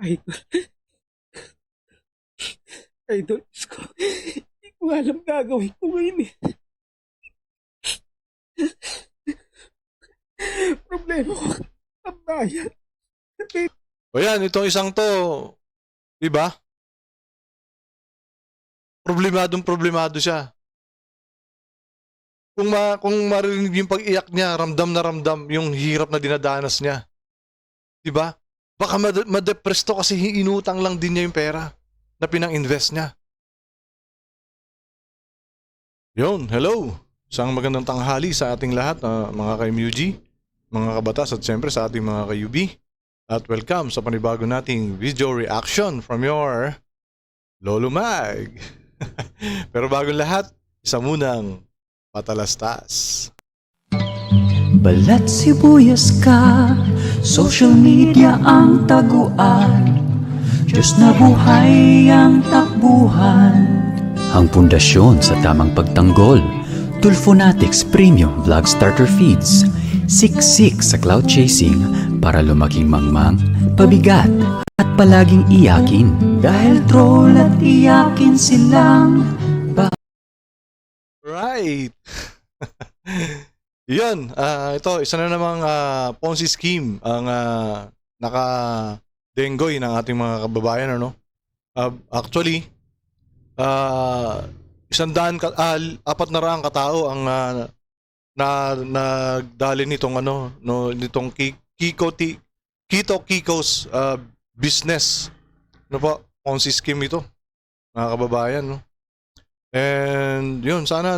Idol, idol, Diyos ko. Hindi ko alam gagawin ko ngayon eh. Problema ko, ang bayan. O yan, itong isang to, di ba? Problemado siya. Kung marinig yung pag-iyak niya, ramdam na ramdam yung hirap na dinadanas niya. Di ba? Baka ma-depress to kasi inutang lang din niya yung pera na pinang-invest niya. Yun, hello. Isang magandang tanghali sa ating lahat, mga ka-MUG, mga kabatas at siyempre sa ating mga ka-UB. At welcome sa panibago nating video reaction from your Lolo Mag. Pero bagong lahat, isa munang patalastas. Balat sibuyas ka, social media ang taguan, Diyos na buhay ang takbuhan. Ang pundasyon sa tamang pagtanggol, Tulfonatics Premium Vlog Starter Feeds. Siksik sa cloud chasing para lumaking mangmang, pabigat at palaging iyakin. Dahil troll at iyakin silang Right. Yun, ito, isa na namang Ponzi scheme ang naka-denggoy ng ating mga kababayan, ano? Actually, 100 katao ang nagdali nitong nitong Kito Kiko's business. Ano po, Ponzi scheme ito, mga kababayan, no? And yun, sana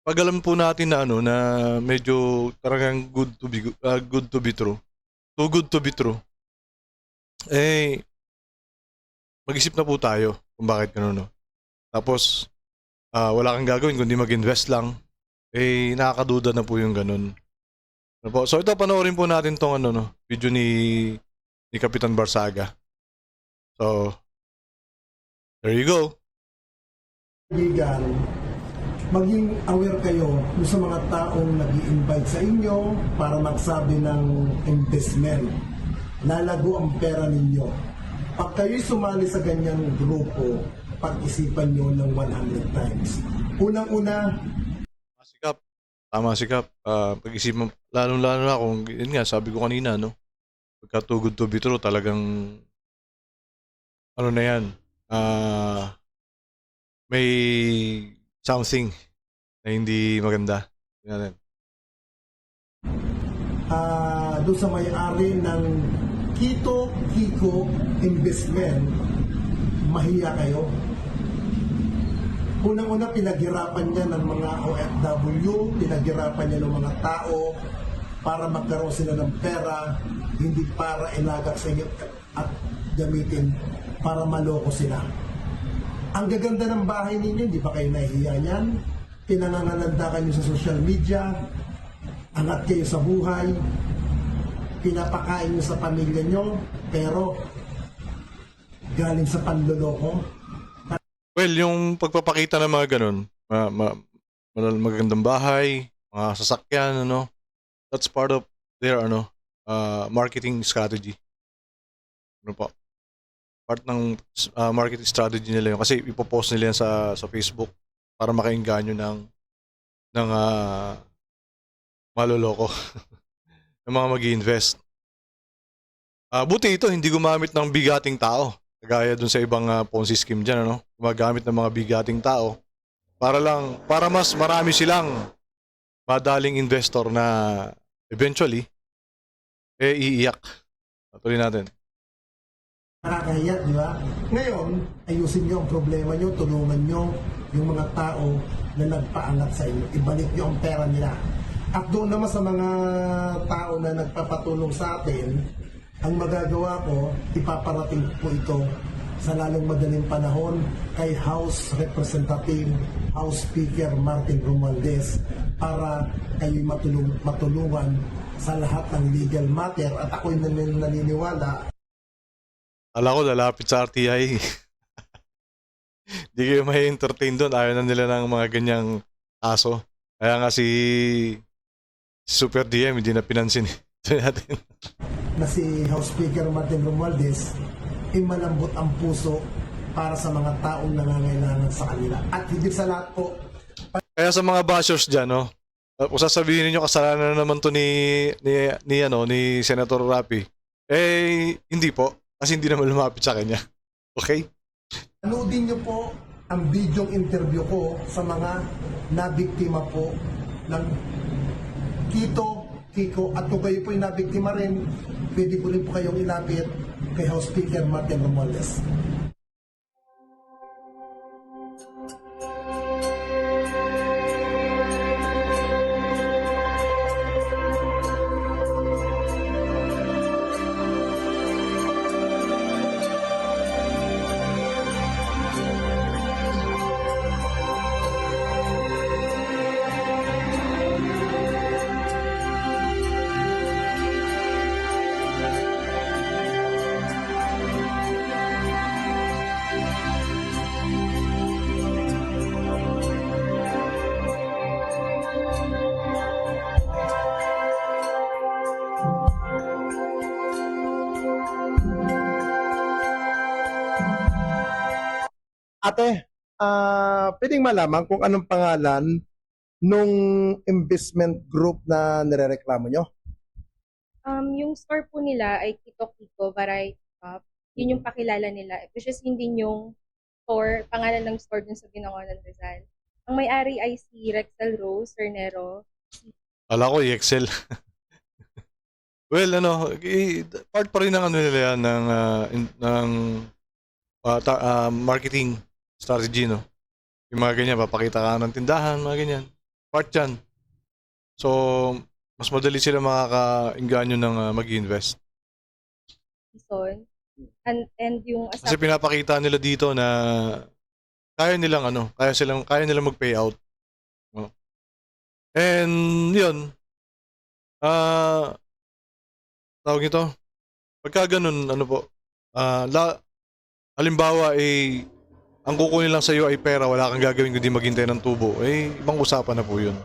pag alam po natin na na medyo talagang good to be true. Too good to be true. Eh mag-isip na po tayo kung bakit gano'n, no. Tapos wala kang gagawin kundi mag-invest lang. Eh nakakaduda na po yung gano'n. Ano po? So ito, panoorin po natin tong video ni Kapitan Barsaga. So there you go. Kaibigan, maging aware kayo sa mga taong nag-i-invite sa inyo para magsabi ng investment. Lalago ang pera ninyo. Pag kayo'y sumali sa ganyang grupo, pag-isipan nyo ng 100 times. Unang-una, Sikap. Tama, Sikap. Pag-isipan, lalong-lalo na kung, yun nga, sabi ko kanina, no? Pagka too good to be true, talagang, ano na yan, may something na hindi maganda. Yan. doon sa may-ari ng Kito Kiko Investment, mahiya kayo. Unang-una, pinaghirapan niya ng mga OFW, pinaghirapan niya ng mga tao para magkaroon sila ng pera, hindi para ilagak sa inyo at gamitin para maloko sila. Ang gaganda ng bahay ninyo, hindi ba kayo nahihiya niyan? Pinangangalanda kayo sa social media, angat kayo sa buhay, pinapakain nyo sa pamilya nyo, pero galing sa panloloko. Well, yung pagpapakita ng mga ganun, magandang bahay, mga sasakyan, that's part of their marketing strategy. Ano po? Part ng marketing strategy nila yun. Kasi ipopost nila yan sa Facebook para makainganyo ng maloloko. ng mga mag-i-invest. Buti ito, hindi gumamit ng bigating tao. Kagaya dun sa ibang Ponzi scheme dyan, gumagamit ng mga bigating tao para mas marami silang madaling investor na eventually iiyak. Tuloy natin. Nakakahiya, di ba? Ngayon, ayusin nyo ang problema nyo, tulungan nyo yung mga tao na nagpaangat sa inyo. Ibalik nyo ang pera nila. At doon naman sa mga tao na nagpapatulong sa atin, ang magagawa ko, ipaparating po ito sa lalong madaling panahon kay House Representative, House Speaker Martin Romualdez para kayo'y matulungan sa lahat ng legal matter. At ako'y naniniwala. Ala ko, lalapit sa RTI. Di kayo may entertain doon. Ayaw na nila ng mga ganyang aso. Kaya nga si Super DM hindi na pinansin. Ito natin. na si House Speaker Martin Romualdez ay malambot ang puso para sa mga taong nangangailangan sa kanila. At higit sa lahat po, Kaya sa mga bashers dyan, no, kung sasabihin niyo kasalanan na naman to ni Senator Rapi, eh, hindi po. Kasi hindi naman lumapit sa kanya. Okay? panoodin niyo po ang video interview ko sa mga nabiktima po ng Kiko, at kung kayo po yung nabiktima rin, pwede po rin po kayong ilapit kay House Speaker Martin Romualdez. Ate, pwedeng malaman kung anong pangalan nung investment group na nirereklamo nyo? Yung store po nila ay Kiko Variety Shop. Yun yung pakilala nila. Which is hindi yung store, pangalan ng store dun sa Binangonan Rizal. Ang may-ari ay si Rexel Rose Cernero. Ala ko, Excel. Well, part pa rin ng ano nila yan, ng marketing strategy, no? Yung mga ganyan, papakita ka ng tindahan, mga ganyan. Part yan. So, mas madali sila makaka-inganyo ng mag-invest. Season. And yung Kasi pinapakita nila dito na kaya nilang mag-payout. No? And yun, tawag ito, pagka ganun, halimbawa ang kukunin lang sa iyo ay pera, wala kang gagawin kundi maghintay ng tubo, ibang usapan na po yun.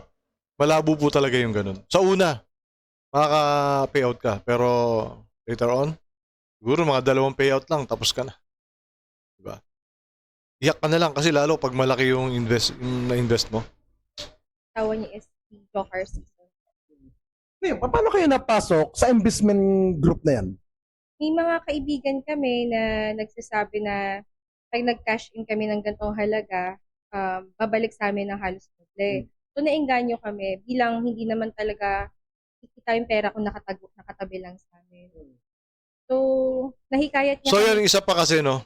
Malabo po talaga yung ganun. Sa una, makaka-payout ka, pero later on, siguro mga 2 payout lang, tapos ka na. Diba? Iyak ka na lang kasi lalo pag malaki yung na-invest mo. tawa niya is si Joker Season. Ngayon, paano kayo napasok sa investment group na yan? May mga kaibigan kami na nagsasabi na pag nag-cash in kami ng gantong halaga, babalik sa amin ng halos doble. So naengganyo kami bilang hindi naman talaga kikita yung pera kung nakatabi lang sa amin. So nahikayat niya So kami. yan, isa pa kasi, no?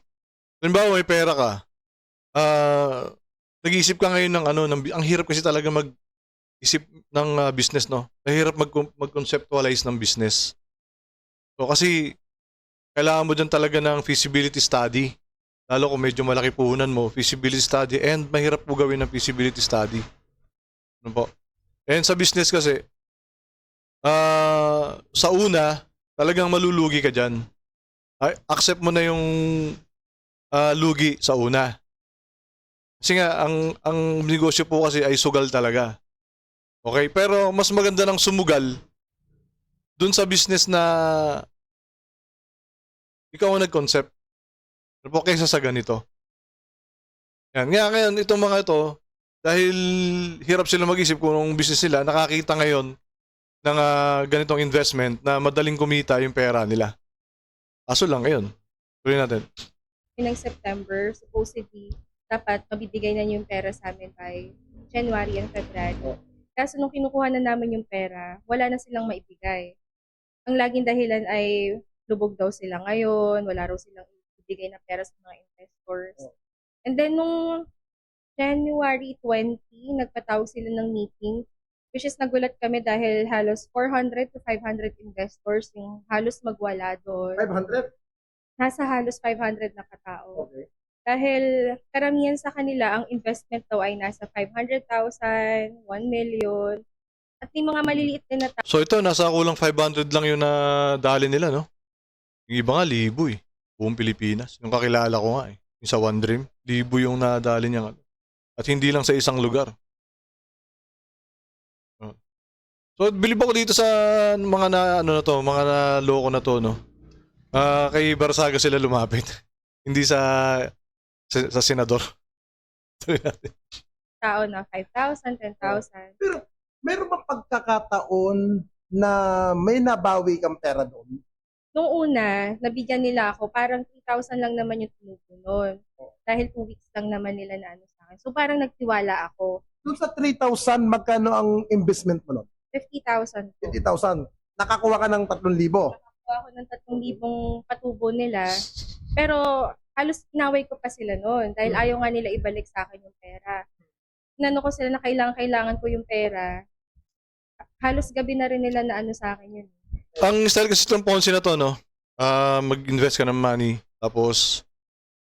Halimbawa may pera ka, nag-iisip ka ngayon ang hirap kasi talaga mag-isip ng business, no? Mahirap mag-conceptualize ng business. So kasi kailangan mo dyan talaga ng feasibility study. Lalo kung medyo malaki puhunan mo, feasibility study, and mahirap po gawin ng feasibility study. Ano po? And sa business kasi, sa una, talagang malulugi ka dyan. Accept mo na yung lugi sa una. Kasi nga, ang negosyo po kasi ay sugal talaga. Okay? Pero mas maganda ng sumugal dun sa business na ikaw ang nag-concept. Ano po kaysa sa ganito? Yan. Ngayon, itong mga ito, dahil hirap sila mag-isip kung anong business nila, nakakita ngayon ng ganitong investment na madaling kumita yung pera nila. Kaso lang ngayon. Tuloy natin. Ng September, supposedly, dapat mabibigay na yung pera sa amin by January and February. Kaso nung kinukuha na namin yung pera, wala na silang maibigay. Ang laging dahilan ay lubog daw sila ngayon, wala raw silang ibigay na pera sa mga investors. And then nung January 20, nagpatawag sila ng meeting, which is nagulat kami dahil halos 400 to 500 investors yung halos magwala doon. 500? Nasa halos 500 na katao. Okay. Dahil karamihan sa kanila, ang investment daw ay nasa 500,000, 1 million, at may mga maliliit din na tao. So ito, nasa kulang 500 lang yung nadali nila, no? Yung iba nga, libo eh. Buong Pilipinas. Yung kakilala ko nga eh. Yung sa One Dream, libo yung nadali niya. At hindi lang sa isang lugar. So, bilib ako dito sa mga ano na to, mga naloko na to, no? Kay Barsaga sila lumapit. Hindi sa senador. Tao na 5,000, 10,000. Pero meron bang pagkakataon na may nabawi kang pera doon? Nung una, nabigyan nila ako, parang 3,000 lang naman yung tumubo nun. Dahil 2 weeks lang naman nila na ano sa akin. So parang nagtiwala ako. Doon sa 3,000, magkano ang investment mo nun? 50,000 po. 50,000. Nakakuha ka ng 3,000. Nakakuha ako ng 3,000 patubo nila. Pero halos inaway ko pa sila noon dahil ayaw nga nila ibalik sa akin yung pera. Inano ko sila na kailangan ko yung pera. Halos gabi na rin nila na ano sa akin yun. Ang style kasi itong Ponzi na to, no? Mag-invest ka ng money. Tapos,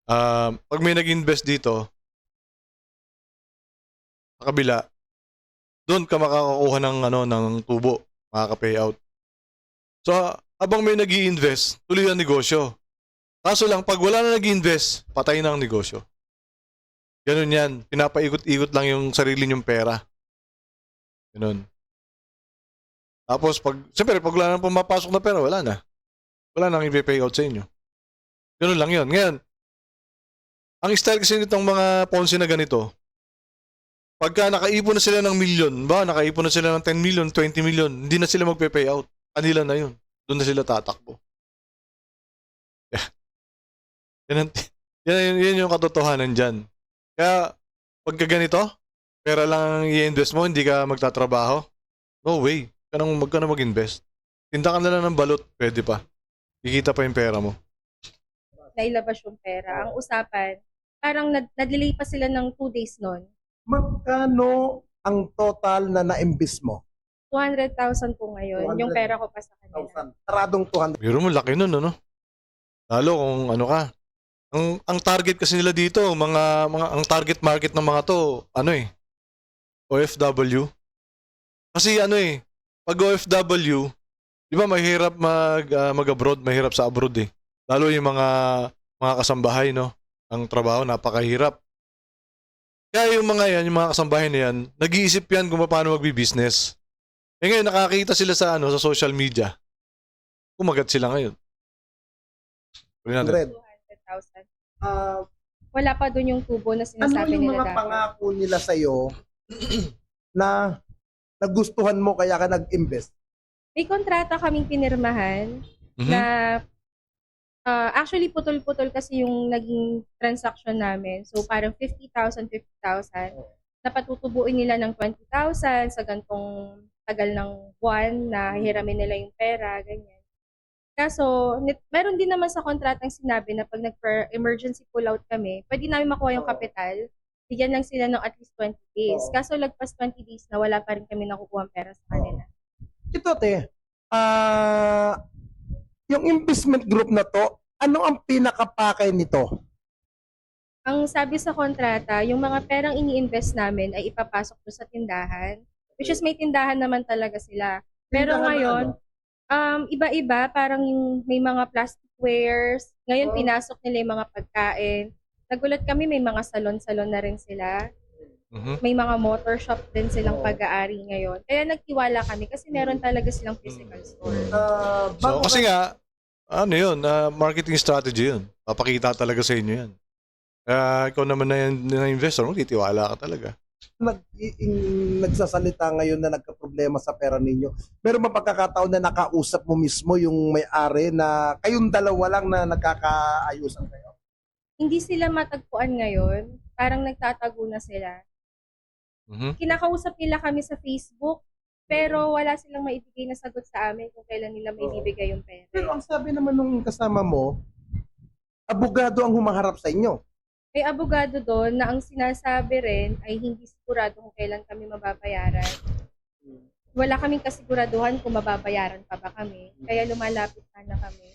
pag may nag-invest dito, sa kabila, doon ka makakakuha ng, ng tubo. Makaka-payout. So, habang may nag-i-invest, tuloy ang negosyo. Kaso lang, pag wala na nag-i-invest, patay na ang negosyo. Ganun yan. Pinapaikot-ikot lang yung sarili niyong pera. Ganun. Tapos, siyempre, pag wala nang pumapasok na pera, wala na. Wala nang i-pay out sa inyo. Ganun lang yun. Ngayon, ang style kasi nitong mga Ponzi na ganito, pagka nakaipon na sila ng milyon, nakaipon na sila ng 10 million, 20 million, hindi na sila magpe-pay out. Kanila na yun. Doon na sila tatakbo. Yan yung katotohanan dyan. Kaya, pagka ganito, pera lang i-invest mo, hindi ka magtatrabaho, no way. Huwag ka na mag-invest. Tinda ka na lang ng balot, pwede pa. Kikita pa yung pera mo. Nailabas yung pera. Ang usapan, parang na-delay pa sila ng 2 days nun. Magkano ang total na na-invest mo? 200,000 po ngayon. Yung pera ko pa sa kanila. 1,000. Taradong 200. Biro mo, laki nun, ano? Lalo kung ano ka. Ang target kasi nila dito, ang target market ng mga to, OFW. Kasi pag OFW, di ba mahirap mag-abroad, mahirap sa abroad eh. Lalo yung mga kasambahay, no? Ang trabaho, napakahirap. Kaya yung mga kasambahay na yan, nag-iisip yan kung paano magbi-business. Eh ngayon, nakakita sila sa social media. Kumagat sila ngayon. 100. 200,000. Wala pa doon yung tubo na Ano sinasabi yung nila mga dati. pangako nila sa'yo na nagustuhan mo kaya ka nag-invest? May kontrata kaming pinirmahan Mhm. na actually putol-putol kasi yung naging transaction namin. So parang 50,000, 50,000. Napatutubuin nila ng 20,000 sa gantong tagal ng buwan na hiramin nila yung pera, ganyan. Kaso, meron din naman sa kontratang sinabi na pag nag-emergency pull-out kami, pwede namin makuha yung kapital, bigyan lang sila ng at least 20 days. Kaso lagpas 20 days na wala pa rin kami nakukuha ang pera sa kanila. Ito yung investment group na to, ano ang pinakapakay nito? Ang sabi sa kontrata, yung mga perang ini-invest namin ay ipapasok doon sa tindahan, which is may tindahan naman talaga sila. Pero Tindahan na ngayon, iba-iba, parang yung may mga plasticwares, ngayon Oh. pinasok nila yung mga pagkain. Nagulat kami, may mga salon-salon na rin sila. Mhm. May mga motor shop din silang pag-aari ngayon. Kaya nagtiwala kami kasi meron talaga silang physical store. So, kasi nga, marketing strategy yun. Papakita talaga sa inyo yan. Kaya ikaw naman na investor, titiwala ka talaga. nagsasalita ngayon na nagka-problema sa pera ninyo, meron ba pagkakataon na nakausap mo mismo yung may-ari na kayong dalawa lang na nagkakaayusan kayo? Hindi sila matagpuan ngayon. Parang nagtatago na sila. Mhm. Kinakausap nila kami sa Facebook, pero wala silang maibigay na sagot sa amin kung kailan nila may bibigay yung pera. Pero ang sabi naman nung kasama mo, abogado ang humaharap sa inyo. May abogado doon na ang sinasabi rin ay hindi sigurado kung kailan kami mababayaran. Wala kaming kasiguraduhan kung mababayaran pa ba kami. Kaya lumalapit sana kami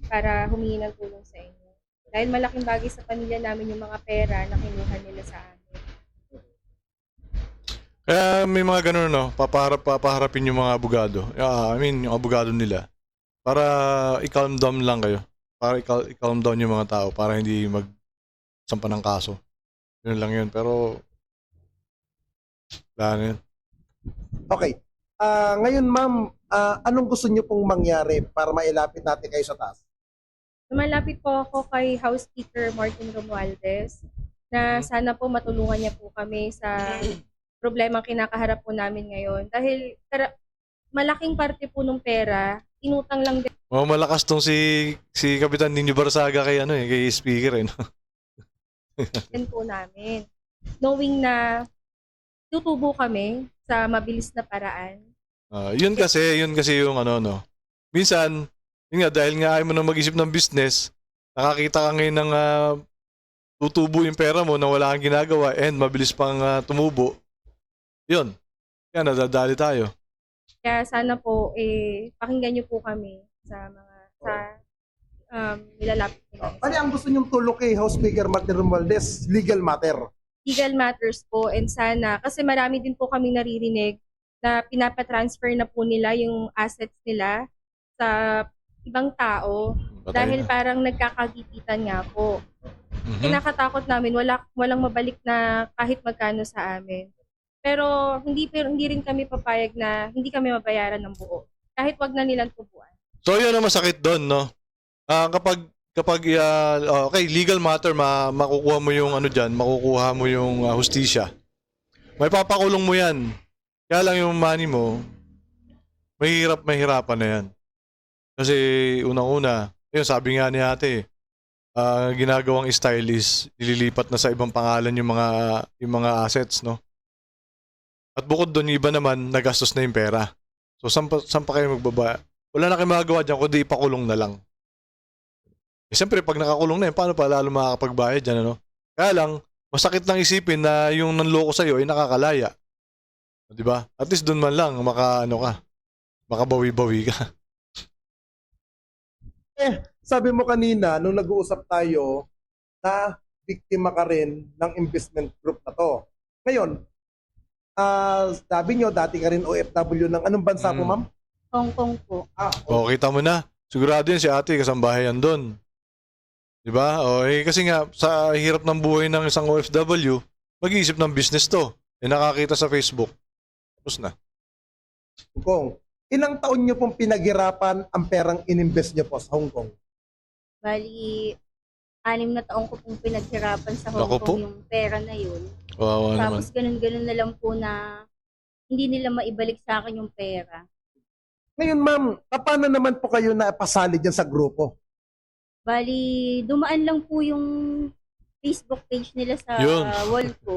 para humingi ng tulong sa inyo. Dahil malaking bagay sa pamilya namin yung mga pera na kinuha nila sa amin. Kaya may mga ganun, papaharapin yung mga abogado. Yung abogado nila. Para i-calm down lang kayo. Para i-calm down yung mga tao para hindi magsampa ng kaso. Yun lang yun. Pero, wala na yun. Okay. Ngayon ma'am, anong gusto niyo pong mangyari para mailapit natin kayo sa taas? Lumalapit po ako kay House Speaker Martin Romualdez na sana po matulungan niya po kami sa problemang kinakaharap po namin ngayon. Dahil malaking parte po ng pera, inutang lang Oh, malakas tong si Kapitan Nino Barsaga kay kay speaker no? din po namin. Knowing na tutubo kami sa mabilis na paraan. Yun kasi yung no. Minsan, yun nga, dahil nga ayaw mo na mag-isip ng business, nakakita ka ngayon ng tutubo yung pera mo na wala kang ginagawa and mabilis pang tumubo. Yun. Kaya nadadali tayo. Kaya sana po, pakinggan niyo po kami sa nilalapit nila. Ano ang gusto niyong tulong kay House Speaker Martin Romualdez? Legal matter. Legal matters po, and sana, kasi marami din po kami naririnig na pinapatransfer na po nila yung assets nila sa ibang tao Patay dahil na. parang nagkakagipitan nga po. Mhm. Kinakatakot namin, walang mabalik na kahit magkano sa amin. Pero hindi rin kami papayag na hindi kami mabayaran ng buo. Kahit wag na nilang tubuan. So yun ang masakit doon, no? Okay, legal matter, makukuha mo yung makukuha mo yung hustisya. May papakulong mo yan. Kaya lang yung money mo, mahirapan na yan. Kasi unang-una, yun sabi nga ni ate, ginagawang style is nililipat na sa ibang pangalan yung mga assets, no? At bukod doon, iba naman, nagastos na yung pera. So, saan pa kayo magbaba? Wala na kayo magagawa dyan, kundi ipakulong na lang. Siyempre, pag nakakulong na yun, paano pa lalo makakapagbayad dyan, ano? Kaya lang, masakit lang isipin na yung nanloko sa'yo ay nakakalaya. Di ba? At least doon man lang, makabawi-bawi ka. Sabi mo kanina, nung nag-uusap tayo, na biktima ka rin ng investment group na to. Ngayon, sabi nyo, dati ka rin OFW ng anong bansa po, ma'am? Hong Kong po. O, kita mo na. Sigurado yan si ate, kasambahayan doon. Di ba? O, kasi nga, sa hirap ng buhay ng isang OFW, mag-iisip ng business to. Nakakita sa Facebook. Tapos na. Hong Kong. Ilang taon nyo pong pinaghirapan ang perang ininvest nyo po sa Hong Kong? Bali, 6 na taon ko pong pinaghirapan sa Naku Hong po. Kong yung pera na yun. Kawawa naman. Tapos ganun-ganun na lang po na hindi nila maibalik sa akin yung pera. Ngayon, ma'am, paano naman po kayo napasali dyan sa grupo? Bali, dumaan lang po yung Facebook page nila sa Yun. wall ko.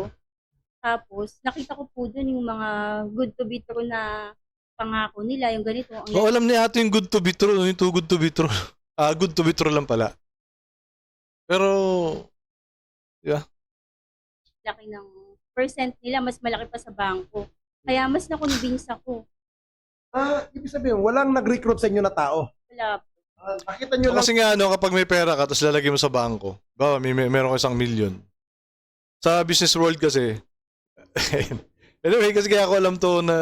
Tapos, nakita ko po dun yung mga good to be true na pangako nila, yung ganito. Ang O, alam ni ate yung good to be true, yung too good to be true. Good to be true lang pala. Pero, laki ng percent nila, mas malaki pa sa bangko. Kaya mas na-convince ako. Ibig sabihin, walang nag-recruit sa inyo na tao. Wala. Nakita nyo lang. kasi nga kapag may pera ka tapos lalagay mo sa bangko, meron ka 1,000,000. Sa business world kasi, anyway, kasi kaya ako alam to na,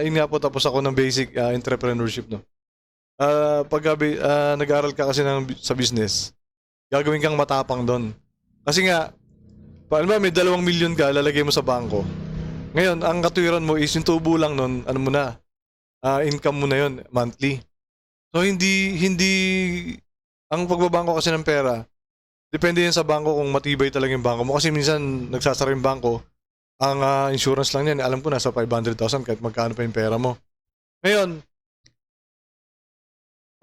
yun nga po, tapos ako ng basic entrepreneurship, no? Nag-aral ka kasi sa business, gagawin kang matapang doon. Kasi nga, paano ba, may 2,000,000 ka, lalagay mo sa bangko. Ngayon, ang katuwiran mo is yung tubo lang nun, income mo na yun, monthly. So, hindi, ang pagbabangko kasi ng pera, depende yan sa bangko kung matibay talaga yung bangko mo. Kasi minsan, nagsasara yung bangko, ang insurance lang yan, alam ko nasa 500,000 kahit magkano pa yung pera mo. Ngayon,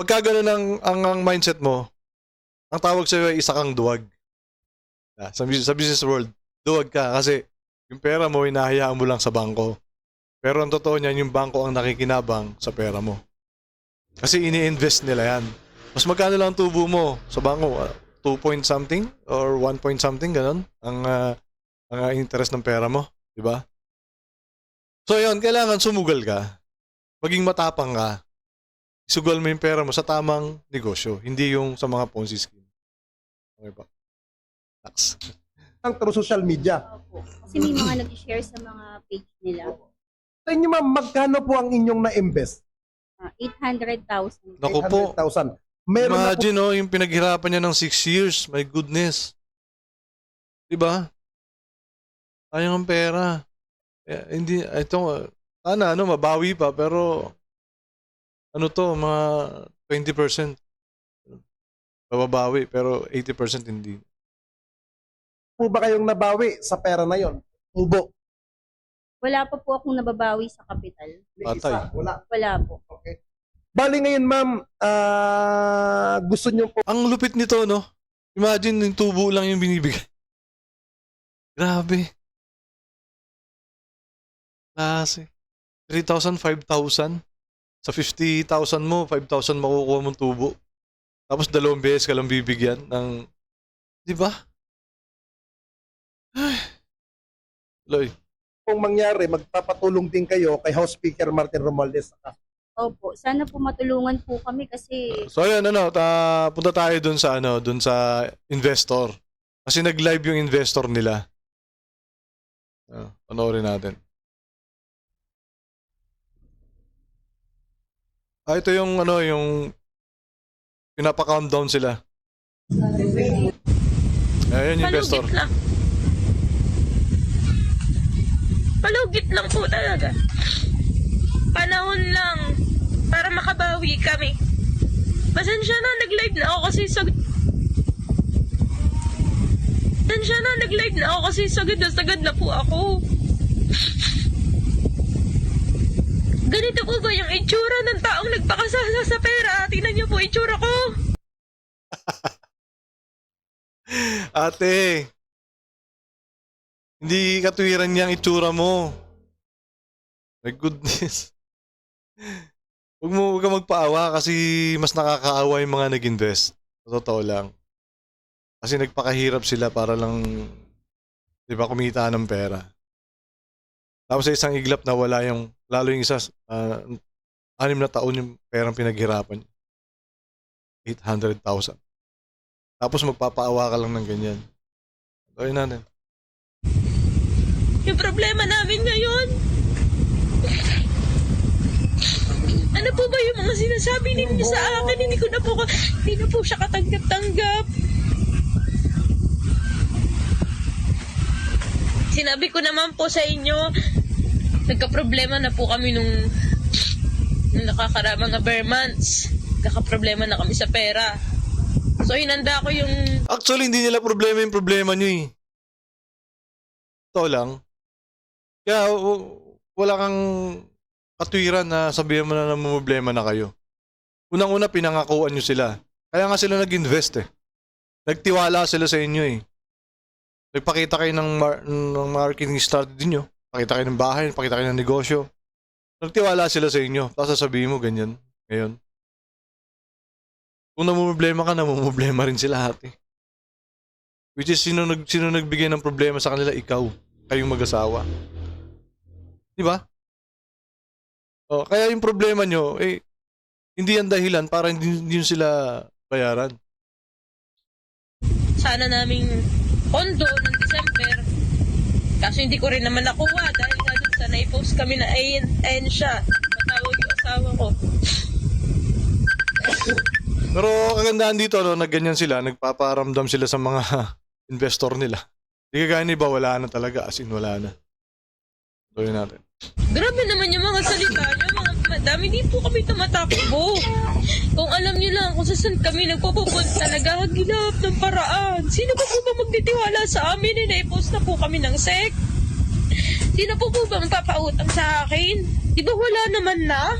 pagka ganun ang mindset mo, ang tawag sa'yo ay isa kang duwag. Sa business world, duwag ka kasi yung pera mo, hinahayaan mo lang sa bangko. Pero ang totoo niyan, yung bangko ang nakikinabang sa pera mo. Kasi ini-invest nila yan. Mas magkano lang ang tubo mo sa bangko? 2 point something or 1 point something, ganun ang interest ng pera mo, di ba? So yun, kailangan sumugal ka. Maging matapang ka. Sugal mo yung pera mo sa tamang negosyo, hindi yung sa mga Ponzi scheme. Okay ba? Tax. Ang through social media. Opo. Kasi may mga nag-share sa mga page nila. Sa inyo, ma'am, magkano po ang inyong na-invest? 800,000. Naku po. 800,000. Meron na po, Imagine, yung pinaghirapan niya ng 6 years. My goodness. Diba? Sayang ang pera. Hindi, ito, sana mabawi pa, pero mga 20% mababawi, pero 80% hindi. Po ba kayong nabawi sa pera na yon? Tubo. Wala pa po akong nababawi sa kapital. May Patay. isa. Wala. Wala po. Okay. Bali ngayon, ma'am, gusto niyo po Ang lupit nito, no? Imagine, yung tubo lang yung binibigay. Grabe. Klase. 3,000, 5,000. Sa 50,000 mo, 5,000 makukuha mong tubo. Tapos 2 beses ka lang bibigyan ng... Di ba? Ay. Loy. kung mangyari, magpapatulong din kayo kay House Speaker Martin Romualdez. Opo, sana po matulungan po kami kasi So ayan, punta tayo dun sa investor. Kasi nag-live yung investor nila. Panoorin natin. Ito yung yung pinapa-countdown sila. Ayan yung investor. Palugit lang. Palugit lang po talaga. Panahon lang para makabawi kami. Pasensya na, nag-live na ako kasi sagad na po ako. Ganito po ba yung itsura ng taong nagpakasasa sa pera? Tingnan niyo po itsura ko. Ate, hindi katuwiran niyang itsura mo. My goodness. Huwag ka magpaawa kasi mas nakakaawa yung mga nag-invest. Sa totoo lang. Kasi nagpakahirap sila para lang, di ba, kumita ng pera. Tapos sa isang iglap na wala yung, lalo yung isa, 6 na taon yung perang pinaghirapan. 800,000. Tapos magpapaawa ka lang ng ganyan. Gawin natin. Yung problema namin ngayon. Ano po ba yung mga sinasabi ninyo sa akin? Hindi na po siya katanggap-tanggap. Sinabi ko naman po sa inyo, nagka-problema na po kami nung nakakaramang na bare months. Nagka-problema na kami sa pera. So, hinanda ko yung... Actually, hindi nila problema yung problema nyo eh. Ito lang. Kaya wala kang katwiran na sabihin mo na problema na kayo. Unang-una, pinangakuan nyo sila. Kaya nga sila nag-invest eh. Nagtiwala sila sa inyo eh. Nagpakita kayo ng marketing strategy nyo. Pakita kayo ng bahay, pakita kayo ng negosyo. Nagtiwala sila sa inyo. Tapos sasabihin mo ganyan. Ngayon. Kung namumblema ka, namumblema rin sila ate. Which is, sino nagbigay ng problema sa kanila? Ikaw. Kayong mag-asawa. Di ba? O, kaya yung problema nyo, hindi yan dahilan para hindi nyo sila bayaran. Sana naming pondo ng December. Kaso hindi ko rin naman nakuha dahil nga dun sa naipost kami na ayun siya. Matawag yung asawa ko. Pero kagandahan dito, nagganyan sila, nagpaparamdam sila sa mga investor nila. Hindi kagaya ni iba, wala na talaga, as in wala na. Gawin natin. Grabe naman yung mga salita nyo, mga madami. Di po kami tumatakbo. Kung alam nyo lang kung saan kami nagpupunta, naghahanap ng paraan. Sino ba po ba magtitiwala sa amin? Na-post na po kami ng SEC. Sino po ba magpapautang sa akin? Di ba wala naman na?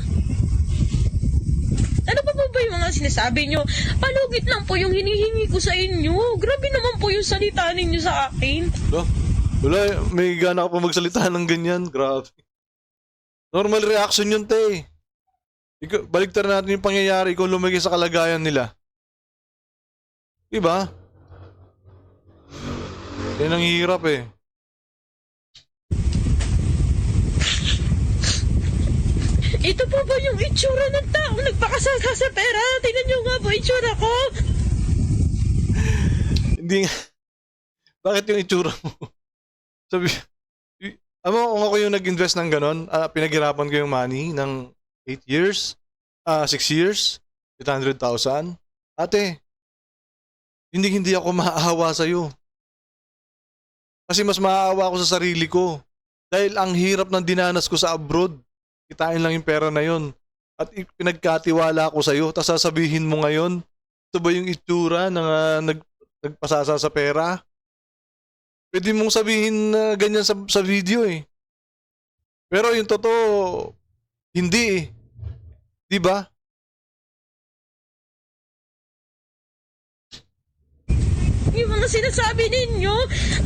Ano pa ba yung mga sinasabi nyo? Palugit lang po yung hinihingi ko sa inyo. Grabe naman po yung salita ninyo sa akin. Wala, may gana ka pa magsalita ng ganyan. Grabe. Normal reaction yun, te. Baliktarin natin yung pangyayari. Ikaw lumagay sa kalagayan nila. Diba? Yan ang hirap eh. Ito po ba yung itsura ng taong nagpakasasa sa pera? Tingnan nyo nga po itsura ko. Hindi nga. Bakit yung itsura mo? Sabi, kung ako yung nag-invest ng ganon, pinaghirapan ko yung money ng 8 years, 6 years, 800,000. Ate, hindi ako maaawa sa'yo. Kasi mas maaawa ako sa sarili ko. Dahil ang hirap ng dinanas ko sa abroad. kitain lang yung pera na yun. At pinagkatiwala ko sa'yo, tapos sasabihin mo ngayon, ito ba yung itsura ng nagpasasa sa pera? Pwede mong sabihin na ganyan sa video eh. Pero yung totoo, hindi eh. Di ba? Yung mga sinasabi ninyo,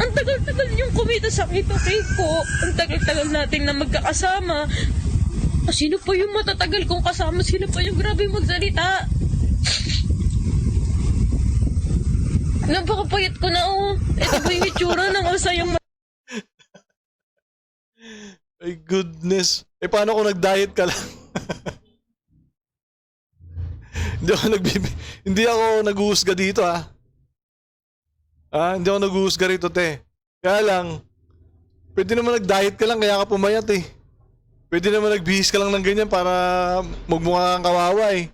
ang tagal-tagal niyong kumita sa Kito Kiko. Ang tagal-tagal nating na magkakasama. Sino pa yung matatagal kong kasama? Sino pa yung grabe magsalita? Napakapayat ko na oh. Ito ba yung itsura ng masayang My goodness. Eh paano kung nag-diet ka lang? Hindi ako nag-uusga dito ah. Hindi ako nag-uusga rito te. Kaya lang, pwede naman nag-diet ka lang kaya ka pumayat eh. Pwede naman nagbihis ka lang ng ganyan para magmukha kang kawawa eh.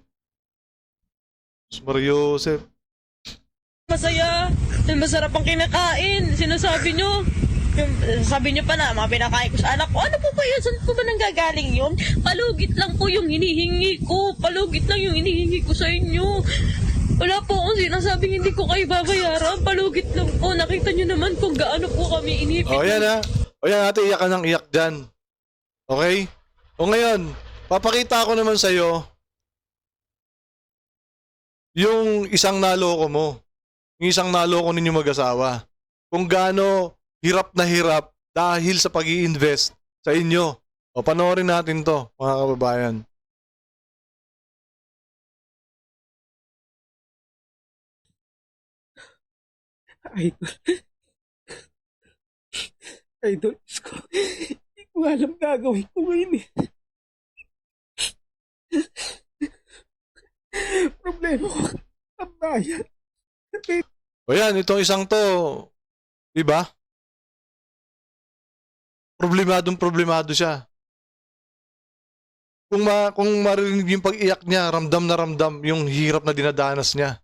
Mario Joseph. masaya. Dahil masarap ang kinakain. Sinasabi nyo. Sabi niyo pa na, mga pinakain ko sa anak ko. Ano po ba yun? Saan po ba nanggagaling yun? Palugit lang po yung hinihingi ko. Palugit lang yung hinihingi ko sa inyo. Wala po akong sinasabing hindi ko kayo babayaran. Palugit lang po. Nakita niyo naman kung gaano po kami inipit. O yan ha. O yan ate, iyak ka ng iyak dyan. Okay? O ngayon, papakita ko naman sa'yo yung isang naloko mo. Yung isang naloko ninyo mag-asawa. Kung gaano hirap na hirap dahil sa pag-i-invest sa inyo. O panoorin natin to, mga kababayan. Idol. Idol, Diyos ko. Hindi ko alam gagawin ko ngayon eh. Problema ko ang bayan. O yan, itong isang to, di ba? Problemado siya. Kung marinig yung pag-iyak niya, ramdam na ramdam yung hirap na dinadanas niya.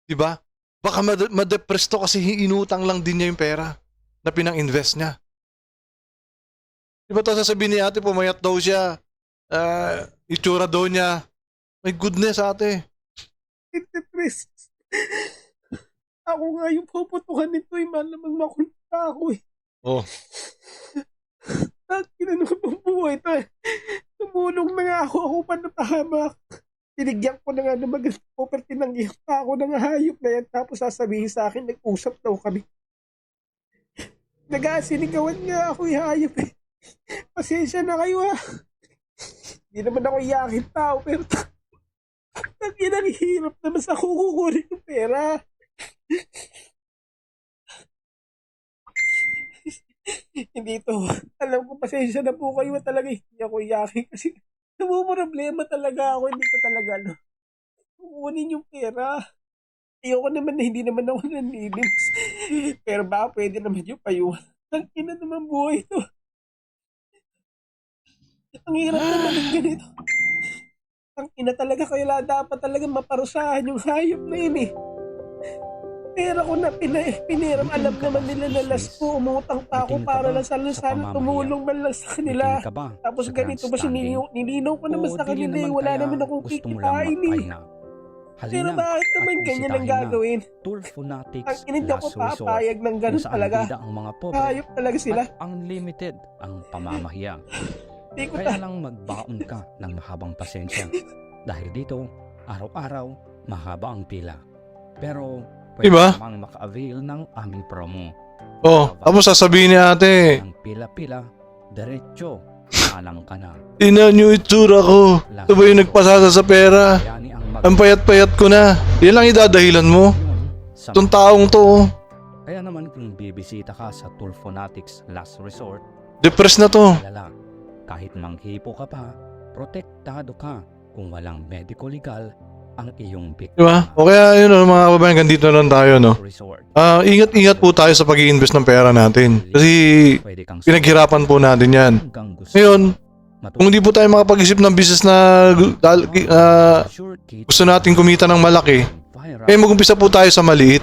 Di ba? Baka ma-depress to kasi inutang lang din niya yung pera na pinang-invest niya. Di ba to sasabihin ni ate, pumayat daw siya, itsura daw niya. My goodness ate. Depressed. Ako nga yung puputukan nito eh. Malamang makulta ako eh. Oh. Kinanong ang buhay ito eh. Tumulong na nga ako pa napahamak. Tinigyan ko na nga na magandang property ng iyak pa ako ng hayop na yan. Tapos sasabihin sa akin, nag-usap daw kami. Nag-aasinigawan nga ako hayop eh. Pasensya na kayo ha. Hindi naman ako iyakin tao pero ang hirap naman sa kukukunin ng pera. Hindi to. Alam ko pasensya na po kayo talaga. Hindi ako iyakin kasi problema talaga ako. Hindi ko talaga kukunin yung pera. Ayoko naman na hindi naman ako nanlilis. Pero baka pwede naman yung payuhan. Ang ina naman buhay ito. Ang hirap naman ng ganito. Ang ina talaga kaya dapat talaga maparusahan yung hayop na yun eh. Pera ko na piniram. Alam naman nila na last ko. Umutang pa ako para lang sana tumulong man lang sa kanila. Tapos ganito ba nilinaw ko naman sa kanila eh. Wala naman akong kikitain eh. Pero bakit naman ganyan ang gagawin? Ang hindi ako papayag ng ganun talaga. Hayop talaga sila. Unlimited ang pamamahiya. Kaya lang magbaon ka ng mahabang pasensya. Dahil dito, araw-araw, mahaba ang pila. Pero, pwede diba? namang maka-avail ng aming promo. Oh, tapos sasabihin ni ate, Ang pila-pila, diretso, alang ka na. tingnan niyo itsura ko. Ito ba yung nagpasasa sa pera? Bayani Ang payat-payat ko na. Yan lang idadahilan mo. Itong taong to. Oh. Kaya naman kung bibisita ka sa Tulfonatics Last Resort, Depressed na to. alala, kahit manghipo ka pa, protektado ka kung walang medical legal ang iyong biktima. Diba? O kaya yun mga kababayan, ganito na lang tayo no. Resort. Ingat-ingat po tayo sa pag-i-invest ng pera natin. Kasi Pwede kang pinaghirapan po natin yan. hanggang gusto. Ngayon, kung hindi po tayo makapag-isip ng business na gusto natin kumita ng malaki, mag-umpisa po tayo sa maliit.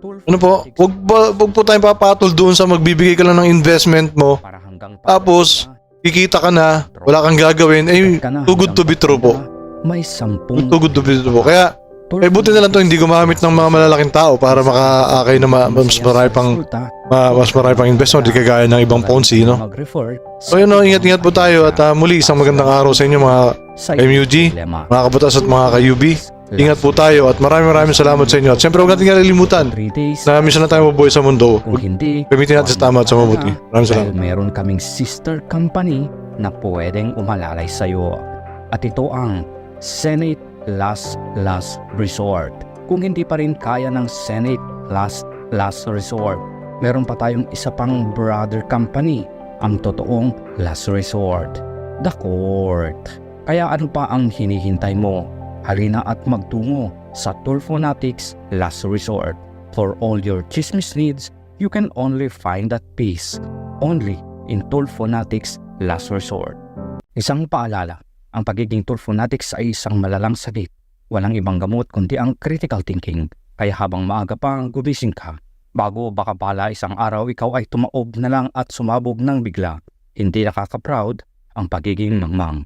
Ano po? Wag po tayong papatol doon sa magbibigay ka lang ng investment mo. Tapos, kikita ka na, wala kang gagawin, eh, too good to be true po. May 10 Too good to be true po. Kaya, buti na lang to hindi gumamit ng mga malalaking tao para makaakay na mas marami pang investment, di kagaya ng ibang Ponzi, no? So yun, no, ingat-ingat po tayo at muli isang magandang araw sa inyo mga MUG, mga kabatas at mga ka-UB. Ingat po tayo at maraming salamat sa inyo. At syempre huwag natin kalilimutan na minsan na tayo mabuhay sa mundo. Kung hindi, Gamitin natin sa tama at sa mabuti. Maraming salamat. dahil meron kaming sister company na pwedeng umalalay sa iyo. At ito ang Senate Last Resort. Kung hindi pa rin kaya ng Senate Last Resort, meron pa tayong isa pang brother company, ang totoong last resort, The Court. Kaya ano pa ang hinihintay mo? Halina at magtungo sa Tulfonatics Last Resort. For all your chismis needs, you can only find that peace only in Tulfonatics Last Resort. Isang paalala, ang pagiging Tulfonatics ay isang malalang sakit. Walang ibang gamot kundi ang critical thinking. Kaya habang maaga pa, gumising ka. Bago baka pala isang araw ikaw ay tumaob na lang at sumabog ng bigla. Hindi nakaka-proud ang pagiging mangmang.